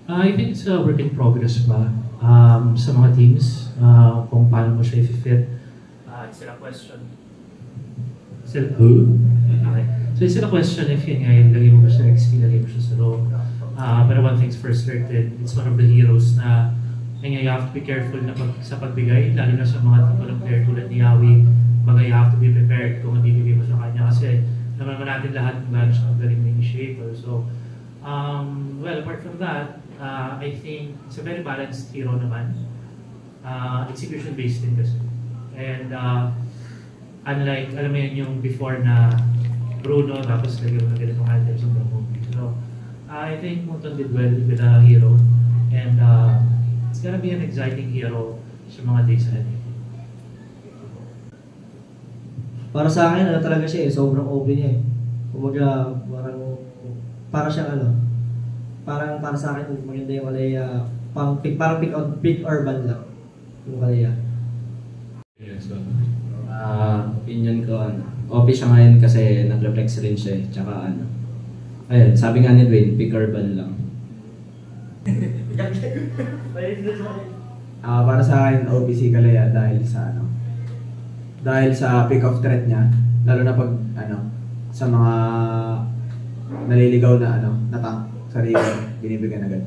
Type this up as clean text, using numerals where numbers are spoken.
I think it's a work in progress pa sa mga teams kung paano mo siya i-fit. It's still a question. Still, who? Okay. So it's still a question if yun nga yung lagay mo ba siya XP, lagay mo siya sa low. But one thing's for certain, it's one of the heroes na you have to be careful na sa pagbigay, lalo na sa mga tipo ng player tulad ni Yawi. You have to be prepared kung hindi bigay mo sa kanya kasi naman natin lahat kung gano'n siya magaling na initiator. So, well, apart from that, I think it's a very balanced hero naman. Execution-based din kasi. And unlike, alam mo yun yung before na Bruno, tapos lagyan mo na ganitong items ng movie. So, I think Muton did well with a hero. And it's gonna be an exciting hero sa mga days ahead. Para sa akin, talaga siya eh. Sobrang open niya eh. Kumaga, para siyang parang para sa akin, maganda yung Kalea. Parang pick urban lang. Yung Kalea. Yes, so, opinion ko, OP siya ngayon kasi nag-reflex rin siya eh. Tsaka ayun, sabi nga ni Dwayne, pick urban lang. Para sa akin, OPC Kalea dahil sa pick of threat niya, lalo na pag sa mga naliligaw na na tank, sarili binibigyan agad.